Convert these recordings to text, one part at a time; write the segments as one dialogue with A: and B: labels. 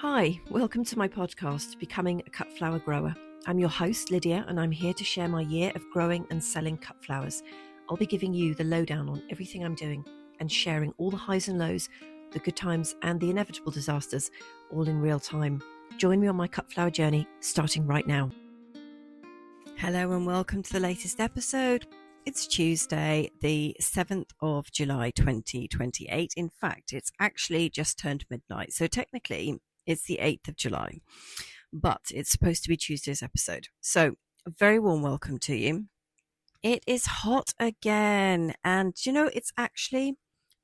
A: Hi, welcome to my podcast, Becoming a Cut Flower Grower. I'm your host, Lydia, and I'm here to share my year of growing and selling cut flowers. I'll be giving you the lowdown on everything I'm doing and sharing all the highs and lows, the good times and the inevitable disasters, all in real time. Join me on my cut flower journey, starting right now. Hello and welcome to the latest episode. It's Tuesday, the 7th of July, 2028. In fact, it's actually just turned midnight. So technically, it's the 8th of July, but it's supposed to be Tuesday's episode. So a very warm welcome to you. It is hot again. And it's actually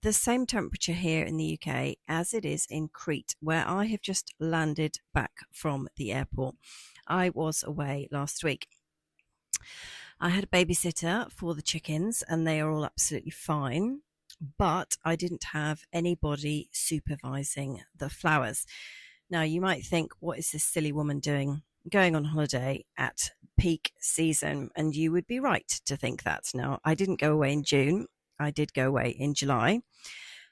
A: the same temperature here in the UK as it is in Crete, where I have just landed back from the airport. I was away last week. I had a babysitter for the chickens and they are all absolutely fine, but I didn't have anybody supervising the flowers. Now, you might think, what is this silly woman doing going on holiday at peak season? And you would be right to think that. Now, I didn't go away in June. I did go away in July.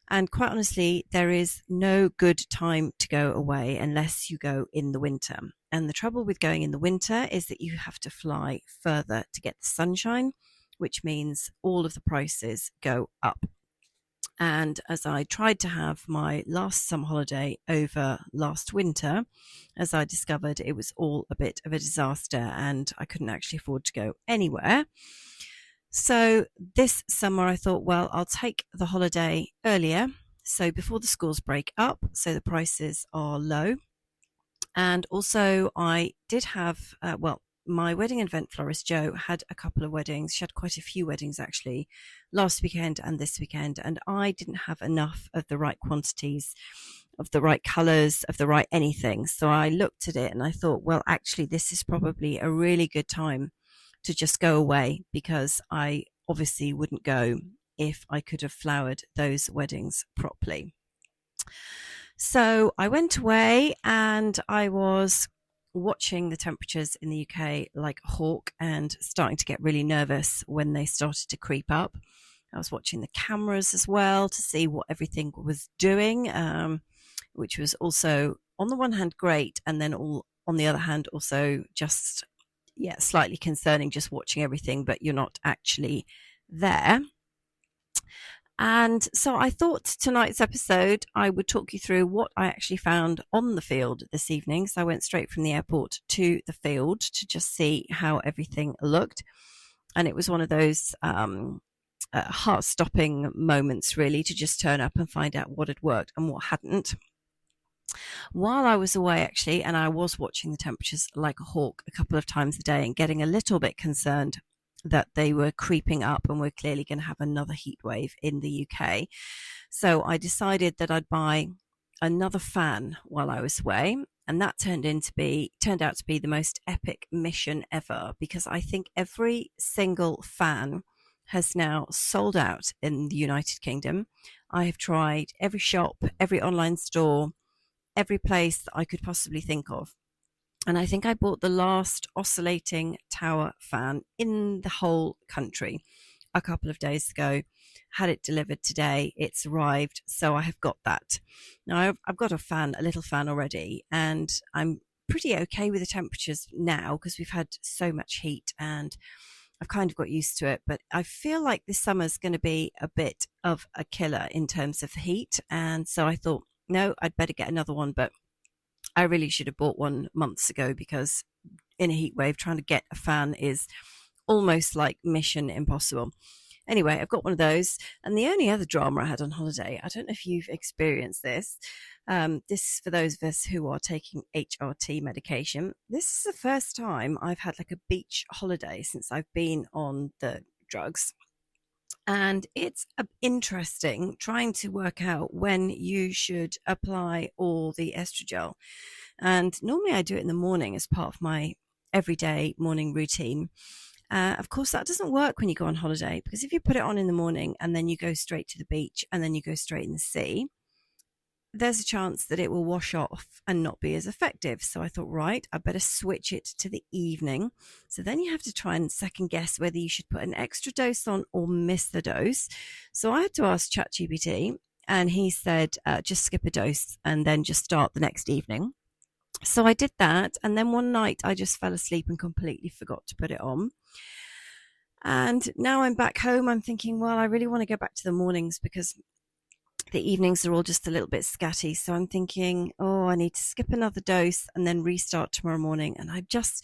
A: And quite honestly, there is no good time to go away unless you go in the winter. And the trouble with going in the winter is that you have to fly further to get the sunshine, which means all of the prices go up. And as I tried to have my last summer holiday over last winter, as I discovered, it was all a bit of a disaster and I couldn't actually afford to go anywhere. So this summer I thought, well, I'll take the holiday earlier, so before the schools break up, so the prices are low. And also I did have, my wedding and event florist, Jo, had a couple of weddings. She had quite a few weddings actually last weekend and this weekend. And I didn't have enough of the right quantities, of the right colours, of the right anything. So I looked at it and I thought, well, actually, this is probably a really good time to just go away, because I obviously wouldn't go if I could have flowered those weddings properly. So I went away and I was watching the temperatures in the UK like a hawk and starting to get really nervous when they started to creep up. I was watching the cameras as well to see what everything was doing, which was also on the one hand great, and then on the other hand also just slightly concerning, just watching everything but you're not actually there. And so I thought tonight's episode, I would talk you through what I actually found on the field this evening. So I went straight from the airport to the field to just see how everything looked. And it was one of those heart-stopping moments, really, to just turn up and find out what had worked and what hadn't. While I was away, actually, and I was watching the temperatures like a hawk a couple of times a day and getting a little bit concerned that they were creeping up and we're clearly going to have another heat wave in the UK. So I decided that I'd buy another fan while I was away. And that turned out to be the most epic mission ever, because I think every single fan has now sold out in the United Kingdom. I have tried every shop, every online store, every place that I could possibly think of. And I think I bought the last oscillating tower fan in the whole country a couple of days ago. Had it delivered today. It's arrived. So I have got that. Now I've got a little fan already, and I'm pretty okay with the temperatures now because we've had so much heat and I've kind of got used to it. But I feel like this summer is going to be a bit of a killer in terms of the heat. And so I thought, no, I'd better get another one. But I really should have bought one months ago, because in a heat wave, trying to get a fan is almost like mission impossible. Anyway, I've got one of those. And the only other drama I had on holiday, I don't know if you've experienced this. This is for those of us who are taking HRT medication. This is the first time I've had like a beach holiday since I've been on the drugs. And it's interesting trying to work out when you should apply all the estrogel. And normally I do it in the morning as part of my everyday morning routine. Of course, that doesn't work when you go on holiday, because if you put it on in the morning and then you go straight to the beach and then you go straight in the sea, there's a chance that it will wash off and not be as effective. So I thought, right, I better switch it to the evening. So then you have to try and second guess whether you should put an extra dose on or miss the dose. So I had to ask ChatGPT, and he said, just skip a dose and then just start the next evening. So I did that, and then one night I just fell asleep and completely forgot to put it on. And now I'm back home. I'm thinking, well, I really want to go back to the mornings because the evenings are all just a little bit scatty. So I'm thinking, oh, I need to skip another dose and then restart tomorrow morning. And I'm just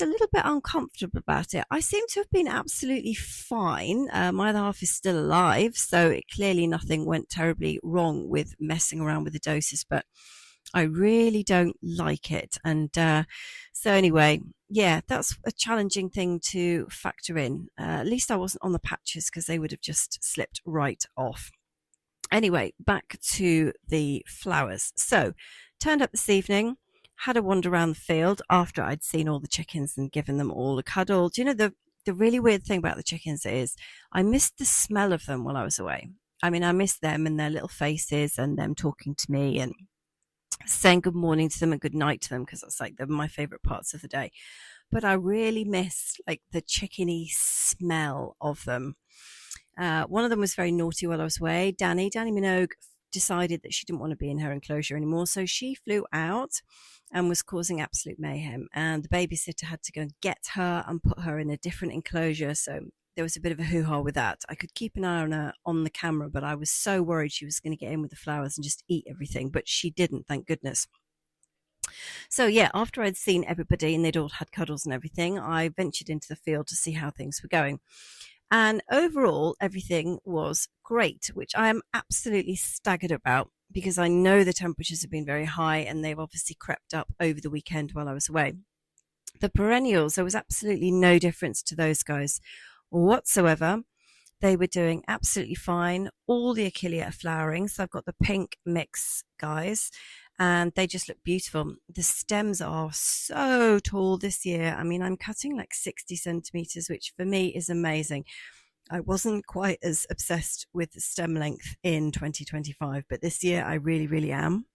A: a little bit uncomfortable about it. I seem to have been absolutely fine. My other half is still alive, so clearly nothing went terribly wrong with messing around with the doses, but I really don't like it. And so anyway, yeah, that's a challenging thing to factor in. At least I wasn't on the patches because they would have just slipped right off. Anyway, back to the flowers. So, turned up this evening, had a wander around the field after I'd seen all the chickens and given them all a cuddle. Do you know the really weird thing about the chickens is I missed the smell of them while I was away. I mean, I missed them and their little faces and them talking to me and saying good morning to them and good night to them because that's like they're my favorite parts of the day. But I really missed like the chickeny smell of them. One of them was very naughty while I was away. Danny Minogue decided that she didn't want to be in her enclosure anymore. So she flew out and was causing absolute mayhem. And the babysitter had to go and get her and put her in a different enclosure. So there was a bit of a hoo-ha with that. I could keep an eye on her on the camera, but I was so worried she was going to get in with the flowers and just eat everything. But she didn't, thank goodness. So yeah, after I'd seen everybody and they'd all had cuddles and everything, I ventured into the field to see how things were going. And overall, everything was great, which I am absolutely staggered about because I know the temperatures have been very high and they've obviously crept up over the weekend while I was away. The perennials, there was absolutely no difference to those guys whatsoever. They were doing absolutely fine. All the Achillea are flowering. So I've got the pink mix guys and they just look beautiful. The stems are so tall this year. I mean, I'm cutting like 60 centimeters, which for me is amazing. I wasn't quite as obsessed with the stem length in 2025, but this year I really, really am.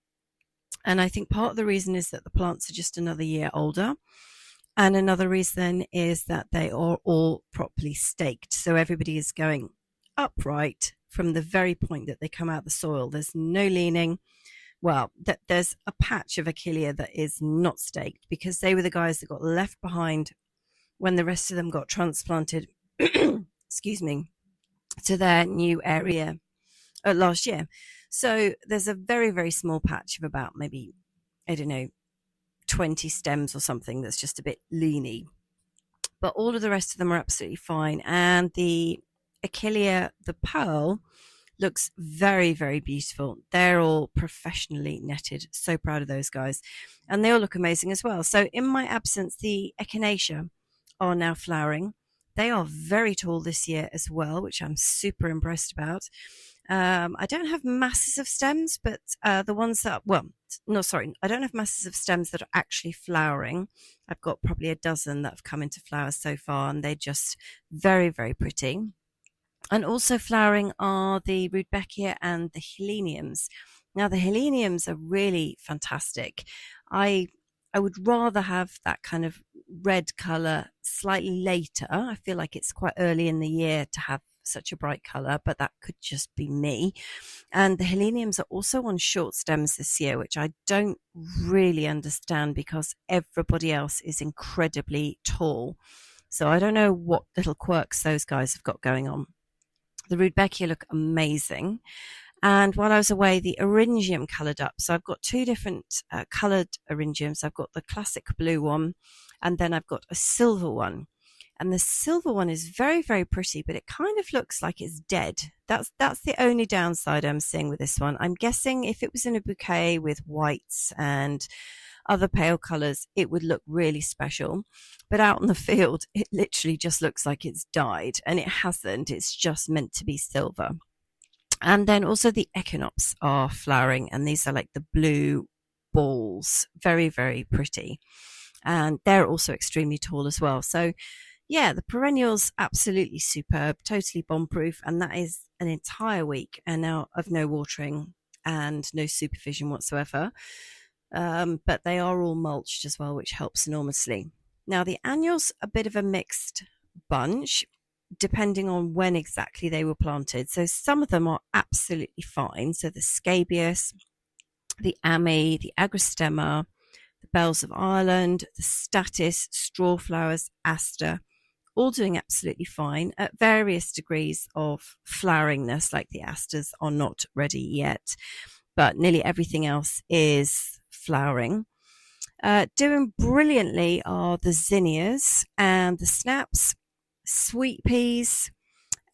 A: And I think part of the reason is that the plants are just another year older. And another reason is that they are all properly staked. So everybody is going upright from the very point that they come out of the soil. There's no leaning. Well, there's a patch of Achillea that is not staked because they were the guys that got left behind when the rest of them got transplanted, excuse me, to their new area last year. So there's a very, very small patch of about maybe, I don't know, 20 stems or something that's just a bit leany. But all of the rest of them are absolutely fine. And the Achillea, the pearl, looks very, very beautiful. They're all professionally netted. So proud of those guys. And they all look amazing as well. So in my absence, the echinacea are now flowering. They are very tall this year as well, which I'm super impressed about. I don't have masses of stems, but the ones that, I don't have masses of stems that are actually flowering. I've got probably a dozen that have come into flowers so far, and they're just very, very pretty. And also flowering are the rudbeckia and the heleniums. Now, the heleniums are really fantastic. I would rather have that kind of red color slightly later. I feel like it's quite early in the year to have such a bright color, but that could just be me. And the heleniums are also on short stems this year, which I don't really understand because everybody else is incredibly tall. So I don't know what little quirks those guys have got going on. The rudbeckia look amazing. And while I was away, the eryngium coloured up. So I've got two different coloured eryngiums. I've got the classic blue one, and then I've got a silver one. And the silver one is very, very pretty, but it kind of looks like it's dead. That's the only downside I'm seeing with this one. I'm guessing if it was in a bouquet with whites and other pale colours, it would look really special. But out in the field, it literally just looks like it's died, and it hasn't. It's just meant to be silver. And then also the echinops are flowering, and these are like the blue balls. Very, very pretty. And they're also extremely tall as well. So yeah, the perennials, absolutely superb, totally bomb-proof, and that is an entire week and now of no watering and no supervision whatsoever. But they are all mulched as well, which helps enormously. Now, the annuals, a bit of a mixed bunch. depending on when exactly they were planted. So some of them are absolutely fine. So the scabious, the ami, the agrostemma, the bells of Ireland, the statice, strawflowers, aster, all doing absolutely fine at various degrees of floweringness. Like the asters are not ready yet, but nearly everything else is flowering. Doing brilliantly are the zinnias and the snaps, sweet peas,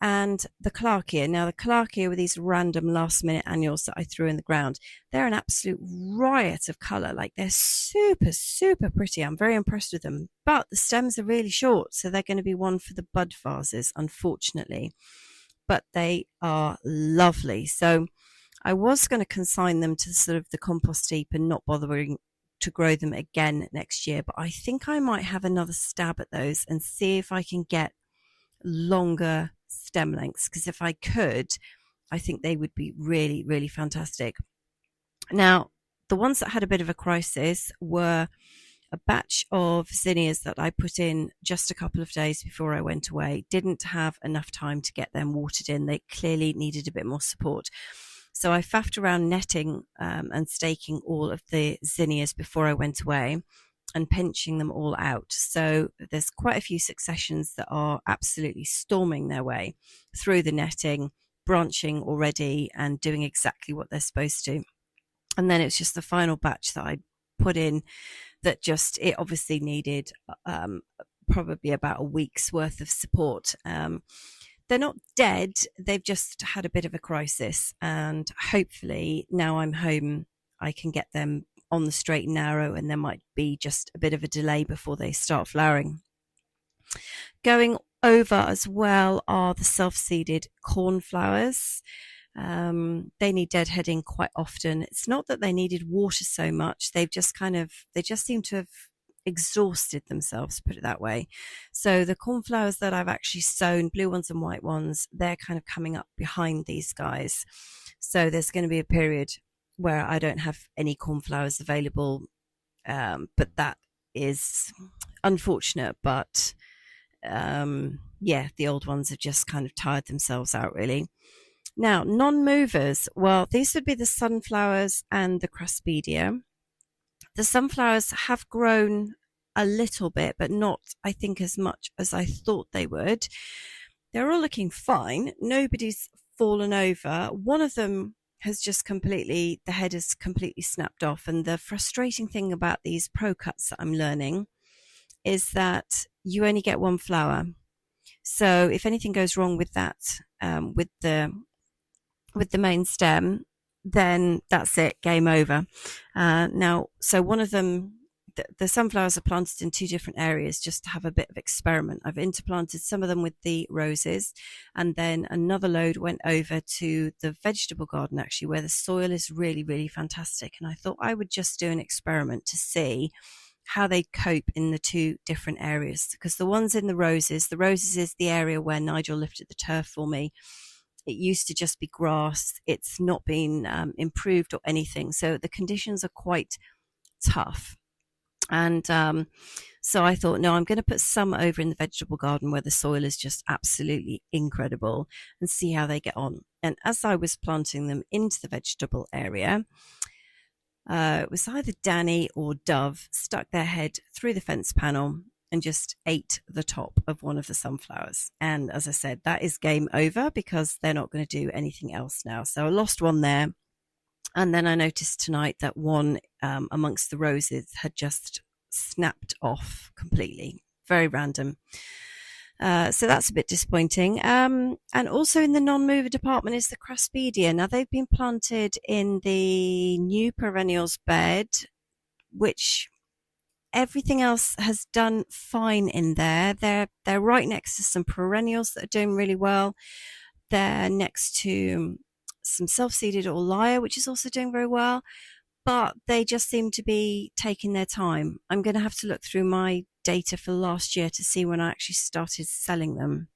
A: and the Clarkia. Now, the Clarkia were these random last minute annuals that I threw in the ground. They're an absolute riot of colour. Like, they're super, super pretty. I'm very impressed with them. But the stems are really short, so they're going to be one for the bud vases, unfortunately. But they are lovely. So I was going to consign them to sort of the compost heap and not bothering to grow them again next year. But I think I might have another stab at those and see if I can get longer stem lengths, because if I could, I think they would be really, really fantastic. Now, the ones that had a bit of a crisis were a batch of zinnias that I put in just a couple of days before I went away. Didn't have enough time to get them watered in. They clearly needed a bit more support. So I faffed around netting and staking all of the zinnias before I went away and pinching them all out. So there's quite a few successions that are absolutely storming their way through the netting, branching already and doing exactly what they're supposed to. And then it's just the final batch that I put in that just, it obviously needed probably about a week's worth of support. They're not dead, they've just had a bit of a crisis, and hopefully now I'm home I can get them on the straight and narrow, and there might be just a bit of a delay before they start flowering. Going over as well are the self-seeded cornflowers. They need deadheading quite often. It's not that they needed water so much, they just seem to have exhausted themselves, put it that way. So the cornflowers that I've actually sown, blue ones and white ones, they're kind of coming up behind these guys. So there's going to be a period where I don't have any cornflowers available, but that is unfortunate. But the old ones have just kind of tired themselves out, really. Now, non-movers, well, these would be the sunflowers and the craspedia. The sunflowers have grown a little bit, but not, I think, as much as I thought they would. They're all looking fine. Nobody's fallen over. One of them has just the head has completely snapped off. And the frustrating thing about these pro cuts that I'm learning is that you only get one flower. So if anything goes wrong with that, with the main stem, then that's it, game over. Now, so one of them, the sunflowers are planted in two different areas just to have a bit of experiment. I've interplanted some of them with the roses, and then another load went over to the vegetable garden, actually, where the soil is really, really fantastic. And I thought I would just do an experiment to see how they cope in the two different areas. Because the ones in the roses is the area where Nigel lifted the turf for me. It used to just be grass. It's not been improved or anything. So the conditions are quite tough. And so I thought, no, I'm going to put some over in the vegetable garden where the soil is just absolutely incredible and see how they get on. And as I was planting them into the vegetable area, it was either Danny or Dove stuck their head through the fence panel and just ate the top of one of the sunflowers. And as I said, that is game over because they're not going to do anything else now. So I lost one there. And then I noticed tonight that one amongst the roses had just snapped off completely. Very random. So that's a bit disappointing. And also in the non-mover department is the craspedia. Now they've been planted in the new perennials bed, which everything else has done fine in there. They're right next to some perennials that are doing really well. They're next to some self-seeded Orlia, which is also doing very well, but they just seem to be taking their time. I'm going to have to look through my data for last year to see when I actually started selling them.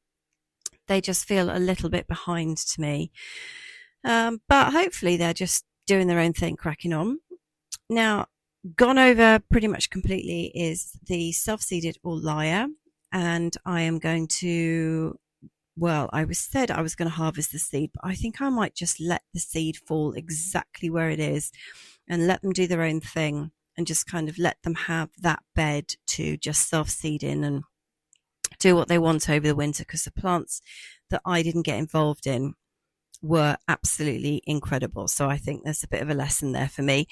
A: They just feel a little bit behind to me. But hopefully they're just doing their own thing, cracking on. Now, gone over pretty much completely is the self-seeded Orlia, and I am going to
B: I was said I was going to harvest the seed, but I think I might just let the seed fall exactly where it is and let them do their own thing and just kind of let them have that bed to just self-seed in and do what they want over the winter, because the plants that I didn't get involved in were absolutely incredible. So I think there's a bit of a lesson there for me.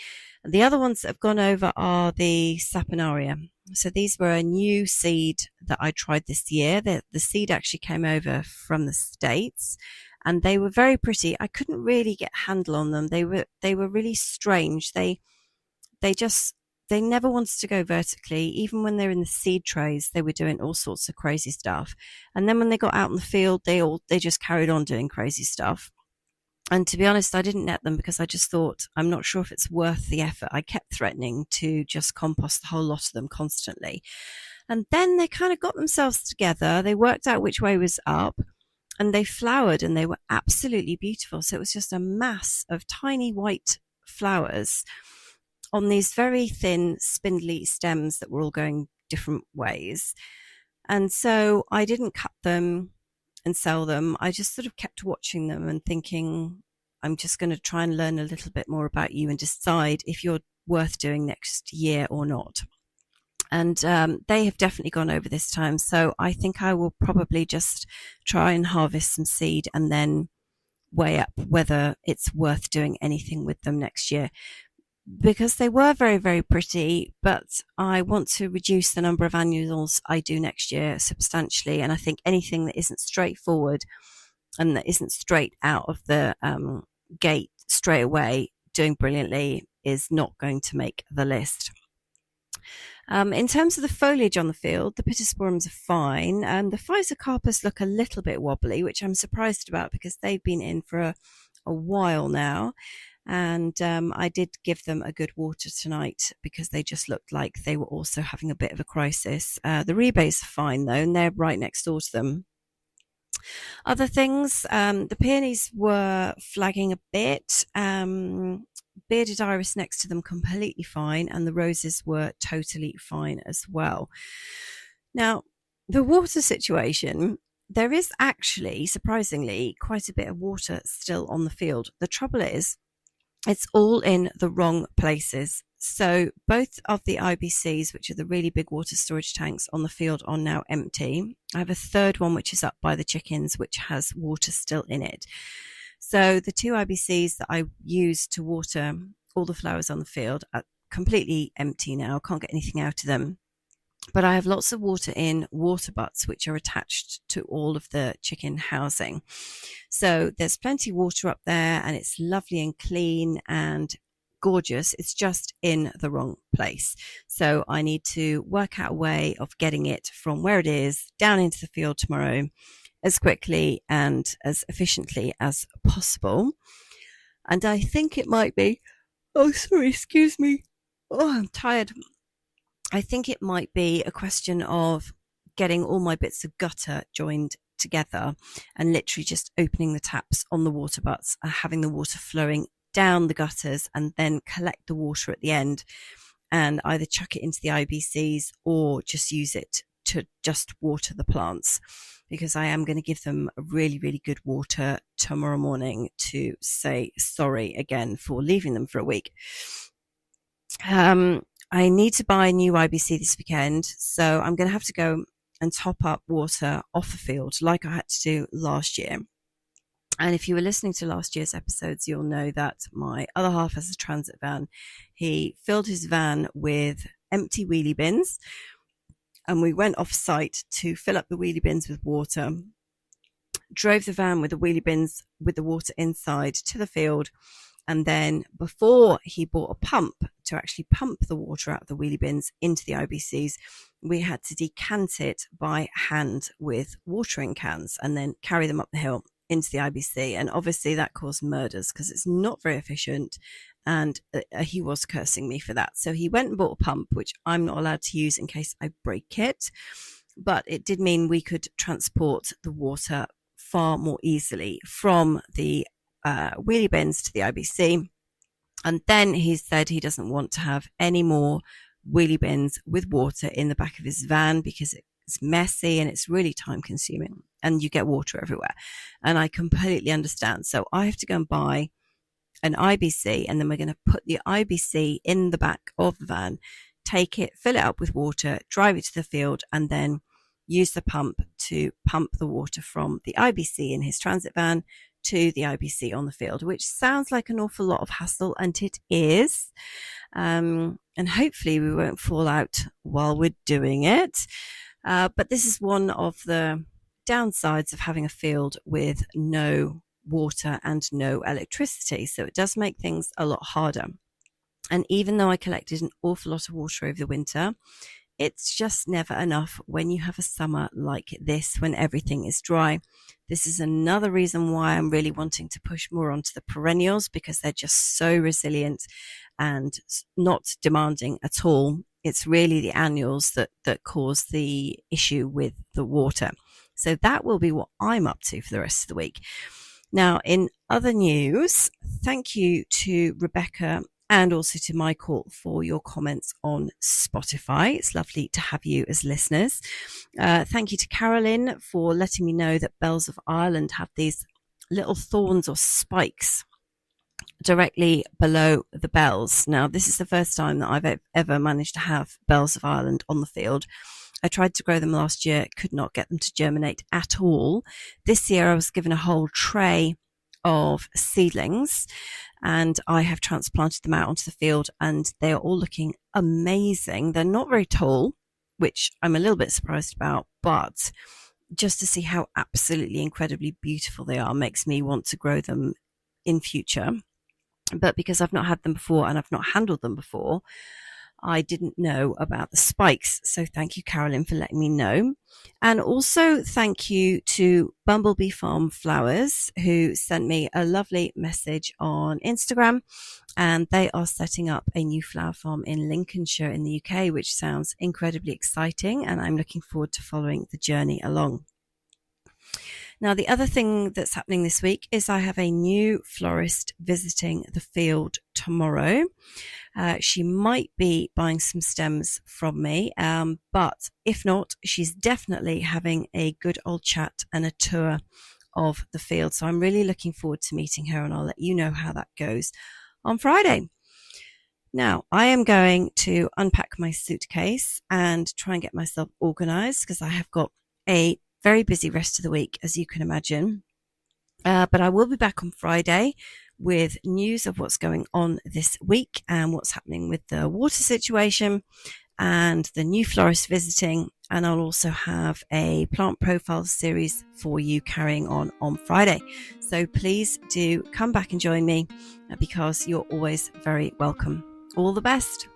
B: The other ones that have gone over are the saponaria. So these were a new seed that I tried this year. The seed actually came over from the States and they were very pretty. I couldn't really get a handle on them. They were really strange. They never wanted to go vertically. Even when they're in the seed trays, they were doing all sorts of crazy stuff. And then when they got out in the field, they just carried on doing crazy stuff. And to be honest, I didn't net them because I just thought, I'm not sure if it's worth the effort. I kept threatening to just compost the whole lot of them constantly. And then they kind of got themselves together. They worked out which way was up and they flowered and they were absolutely beautiful. So it was just a mass of tiny white flowers on these very thin, spindly stems that were all going different ways. And so I didn't cut them and sell them. I just sort of kept watching them and thinking, I'm just going to try and learn a little bit more about you and decide if you're worth doing next year or not. And they have definitely gone over this time. So I think I will probably just try and harvest some seed and then weigh up whether it's worth doing anything with them next year. Because they were very, very pretty, but I want to reduce the number of annuals I do next year substantially. And I think anything that isn't straightforward and that isn't straight out of the gate straight away doing brilliantly is not going to make the list. In terms of the foliage on the field, the pittosporums are fine. The physocarpus look a little bit wobbly, which I'm surprised about because they've been in for a while now. And I did give them a good water tonight because they just looked like they were also having a bit of a crisis. The rebates are fine though, and they're right next door to them. Other things, the peonies were flagging a bit. Bearded iris next to them completely fine, and the roses were totally fine as well. Now, the water situation, there is actually, surprisingly, quite a bit of water still on the field. The trouble is, it's all in the wrong places. So both of the IBCs, which are the really big water storage tanks on the field, are now empty. I have a third one which is up by the chickens, which has water still in it. So the two IBCs that I use to water all the flowers on the field are completely empty now. Can't get anything out of them. But I have lots of water in water butts, which are attached to all of the chicken housing. So there's plenty of water up there and it's lovely and clean and gorgeous. It's just in the wrong place. So I need to work out a way of getting it from where it is down into the field tomorrow as quickly and as efficiently as possible. And I think it might be, excuse me. I'm tired. I think it might be a question of getting all my bits of gutter joined together and literally just opening the taps on the water butts and having the water flowing down the gutters and then collect the water at the end and either chuck it into the IBCs or just use it to just water the plants, because I am going to give them a really, really good water tomorrow morning to say sorry again for leaving them for a week. I need to buy a new IBC this weekend, so I'm going to have to go and top up water off the field like I had to do last year. And if you were listening to last year's episodes, you'll know that my other half has a transit van. He filled his van with empty wheelie bins, and we went off site to fill up the wheelie bins with water, drove the van with the wheelie bins with the water inside to the field. And then before he bought a pump to actually pump the water out of the wheelie bins into the IBCs, we had to decant it by hand with watering cans and then carry them up the hill into the IBC. And obviously that caused murders because it's not very efficient. And he was cursing me for that. So he went and bought a pump, which I'm not allowed to use in case I break it. But it did mean we could transport the water far more easily from the wheelie bins to the IBC. And then he said he doesn't want to have any more wheelie bins with water in the back of his van because it's messy and it's really time consuming. and you get water everywhere. And I completely understand. So I have to go and buy an IBC, and then we're going to put the IBC in the back of the van, take it, fill it up with water, drive it to the field, and then use the pump to pump the water from the IBC in his transit van to the IBC on the field, which sounds like an awful lot of hassle, and it is. And hopefully we won't fall out while we're doing it. But this is one of the downsides of having a field with no water and no electricity. So it does make things a lot harder. And even though I collected an awful lot of water over the winter, it's just never enough when you have a summer like this, when everything is dry. This is another reason why I'm really wanting to push more onto the perennials, because they're just so resilient and not demanding at all. It's really the annuals that cause the issue with the water. So that will be what I'm up to for the rest of the week. Now, in other news, thank you to Rebecca and also to Michael for your comments on Spotify. It's lovely to have you as listeners. Thank you to Carolyn for letting me know that bells of Ireland have these little thorns or spikes directly below the bells. Now, this is the first time that I've ever managed to have bells of Ireland on the field. I tried to grow them last year, could not get them to germinate at all. This year I was given a whole tray of seedlings, and I have transplanted them out onto the field, and they are all looking amazing. They're not very tall, which I'm a little bit surprised about, but just to see how absolutely incredibly beautiful they are makes me want to grow them in future. But because I've not had them before and I've not handled them before, I didn't know about the spikes. So thank you, Carolyn, for letting me know. And also thank you to Bumblebee Farm Flowers, who sent me a lovely message on Instagram. And they are setting up a new flower farm in Lincolnshire in the UK, which sounds incredibly exciting. And I'm looking forward to following the journey along. Now, the other thing that's happening this week is I have a new florist visiting the field tomorrow. She might be buying some stems from me, but if not, she's definitely having a good old chat and a tour of the field. So I'm really looking forward to meeting her, and I'll let you know how that goes on Friday. Now, I am going to unpack my suitcase and try and get myself organized, because I have got a very busy rest of the week, as you can imagine. But I will be back on Friday with news of what's going on this week and what's happening with the water situation and the new florist visiting. And I'll also have a plant profile series for you carrying on Friday. So please do come back and join me, because you're always very welcome. All the best.